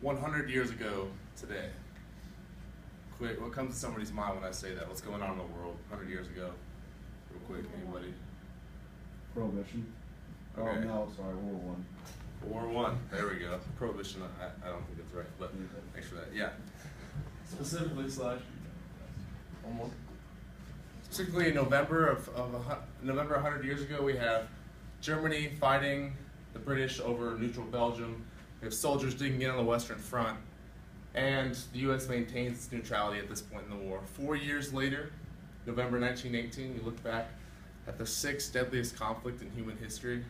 100 years ago today. Quick, what comes to somebody's mind when I say that? What's going on in the world 100 years ago? Real quick, anybody? Prohibition. Okay. Oh, no, sorry, World War War I. There we go. Prohibition. I don't think that's right, but thanks for that. Yeah. Specifically slash. One more. Specifically in November November 100 years ago, we have Germany fighting the British over neutral Belgium. We have soldiers digging in on the Western Front, and the U.S. maintains its neutrality at this point in the war. 4 years later, November 1918, you look back at the sixth deadliest conflict in human history,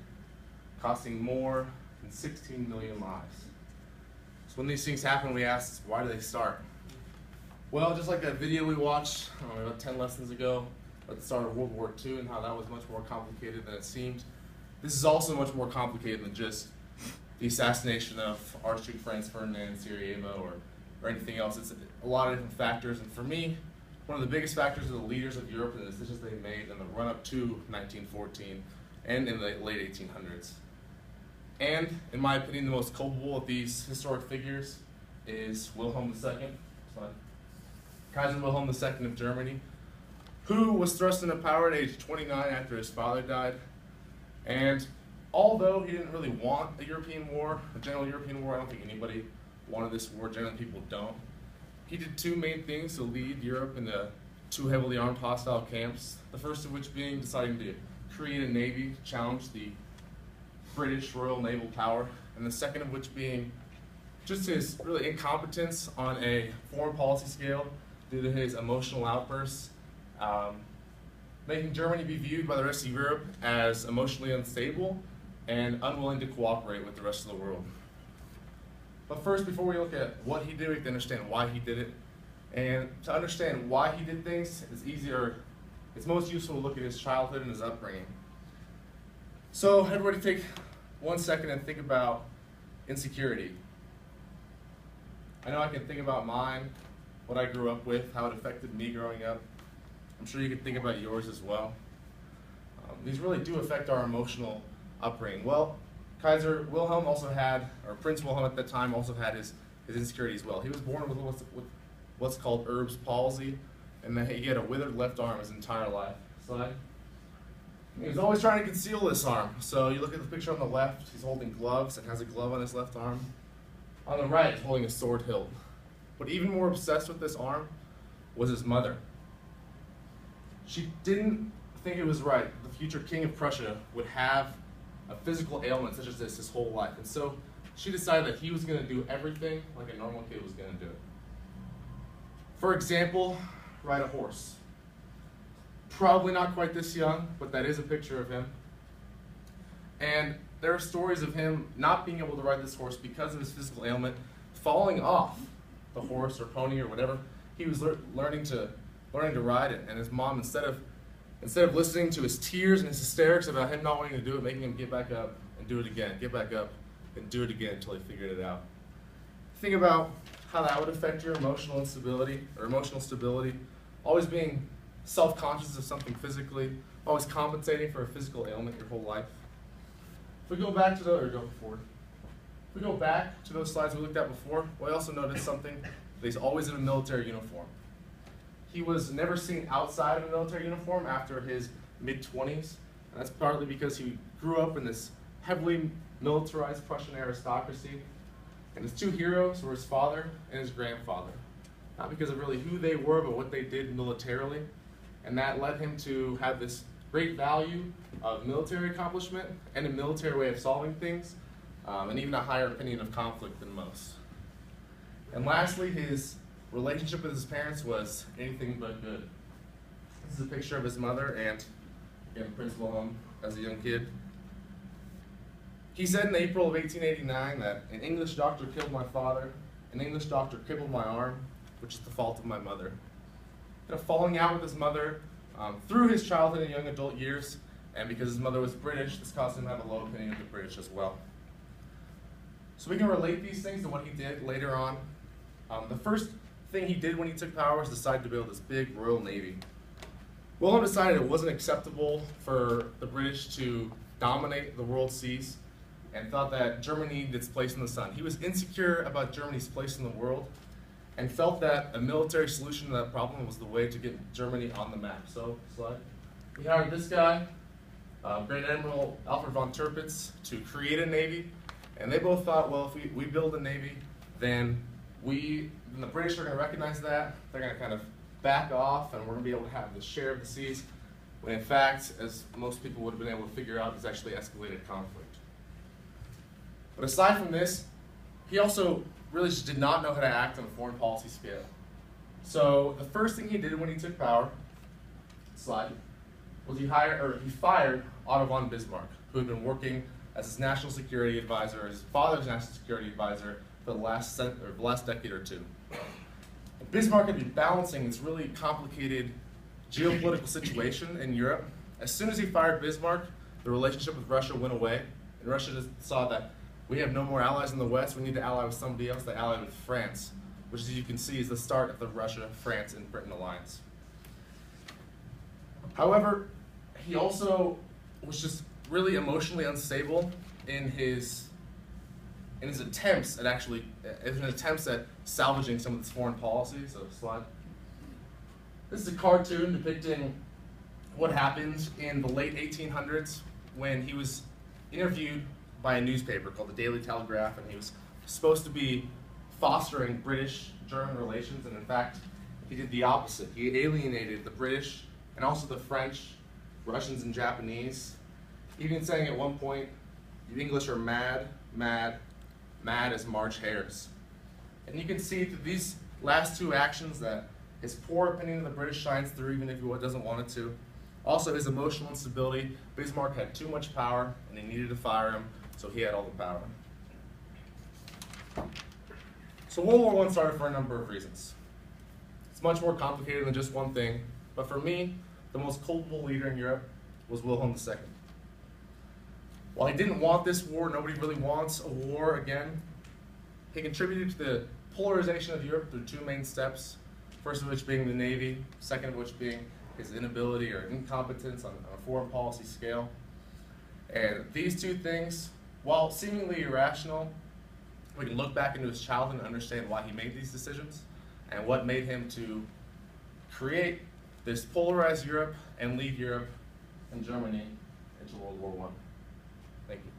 costing more than 16 million lives. So when these things happen, we ask, why do they start? Well, just like that video we watched about 10 lessons ago at the start of World War II and how that was much more complicated than it seemed, this is also much more complicated than just the assassination of Archduke Franz Ferdinand in Sarajevo or anything else. It's a lot of different factors, and for me, one of the biggest factors are the leaders of Europe and the decisions they made in the run-up to 1914 and in the late 1800s. And, in my opinion, the most culpable of these historic figures is Wilhelm II, Kaiser Wilhelm II of Germany, who was thrust into power at age 29 after his father died. And although he didn't really want a European war, a general European war, I don't think anybody wanted this war, generally people don't. He did two main things to lead Europe into two heavily armed hostile camps, the first of which being deciding to create a navy to challenge the British Royal Naval Power, and the second of which being just his really incompetence on a foreign policy scale due to his emotional outbursts, making Germany be viewed by the rest of Europe as emotionally unstable and unwilling to cooperate with the rest of the world. But first, before we look at what he did, we have to understand why he did it. And to understand why he did things, it's most useful to look at his childhood and his upbringing. So everybody take 1 second and think about insecurity. I know I can think about mine, what I grew up with, how it affected me growing up. I'm sure you can think about yours as well. These really do affect our emotional upbringing. Well, Kaiser Wilhelm also had, or Prince Wilhelm at that time also had his insecurity as well. He was born with what's called Erb's palsy, and then he had a withered left arm his entire life. He was always trying to conceal this arm. So you look at the picture on the left, he's holding gloves and has a glove on his left arm. On the right, he's holding a sword hilt. But even more obsessed with this arm was his mother. She didn't think it was right the future king of Prussia would have a physical ailment such as this his whole life. And so she decided that he was going to do everything like a normal kid was going to do it. For example, ride a horse. Probably not quite this young, but that is a picture of him. And there are stories of him not being able to ride this horse because of his physical ailment, falling off the horse or pony or whatever he was learning to ride it. And his mom, instead of listening to his tears and his hysterics about him not wanting to do it, making him get back up and do it again, get back up and do it again until he figured it out. Think about how that would affect your emotional instability or emotional stability, always being self-conscious of something physically, always compensating for a physical ailment your whole life. If we go back to those slides we looked at before, we also noticed something, that he's always in a military uniform. He was never seen outside of a military uniform after his mid-20s, and that's partly because he grew up in this heavily militarized Prussian aristocracy, and his two heroes were his father and his grandfather. Not because of really who they were, but what they did militarily, and that led him to have this great value of military accomplishment and a military way of solving things, and even a higher opinion of conflict than most. And lastly, his relationship with his parents was anything but good. This is a picture of his mother and Prince Wilhelm as a young kid. He said in April of 1889 that an English doctor killed my father, an English doctor crippled my arm, which is the fault of my mother. Falling out with his mother through his childhood and young adult years, and because his mother was British, this caused him to have a low opinion of the British as well. So we can relate these things to what he did later on. The first thing he did when he took power was decide to build this big Royal Navy. Wilhelm decided it wasn't acceptable for the British to dominate the world seas, and thought that Germany needed its place in the sun. He was insecure about Germany's place in the world and felt that a military solution to that problem was the way to get Germany on the map. So, slide. We hired this guy, Great Admiral Alfred von Tirpitz, to create a navy, and they both thought, well, if we build a navy, then the British are going to recognize that, they're going to kind of back off, and we're going to be able to have the share of the seas, when in fact, as most people would have been able to figure out, it's actually escalated conflict. But aside from this, he also really just did not know how to act on a foreign policy scale. So the first thing he did when he took power, slide, was he fired Otto von Bismarck, who had been working as his national security advisor, his father's national security advisor, for the last decade or two. And Bismarck had been balancing this really complicated geopolitical situation in Europe. As soon as he fired Bismarck, the relationship with Russia went away, and Russia just saw that we have no more allies in the West, we need to ally with somebody else. They allied with France, which, as you can see, is the start of the Russia, France, and Britain alliance. However, he also was just really emotionally unstable in his attempts at salvaging some of this foreign policy. So, slide. This is a cartoon depicting what happened in the late 1800s when he was interviewed by a newspaper called the Daily Telegraph, and he was supposed to be fostering British-German relations, and in fact, he did the opposite. He alienated the British and also the French, Russians, and Japanese, even saying at one point, "You English are mad, mad, mad as March hares." And you can see through these last two actions that his poor opinion of the British shines through, even if he doesn't want it to. Also, his emotional instability. Bismarck had too much power, and he needed to fire him, so he had all the power. So World War I started for a number of reasons. It's much more complicated than just one thing, but for me, the most culpable leader in Europe was Wilhelm II. While he didn't want this war, nobody really wants a war again, he contributed to the polarization of Europe through two main steps, first of which being the Navy, second of which being his inability or incompetence on a foreign policy scale. And these two things, while seemingly irrational, we can look back into his childhood and understand why he made these decisions and what made him to create this polarized Europe and lead Europe and Germany into World War I. Thank you.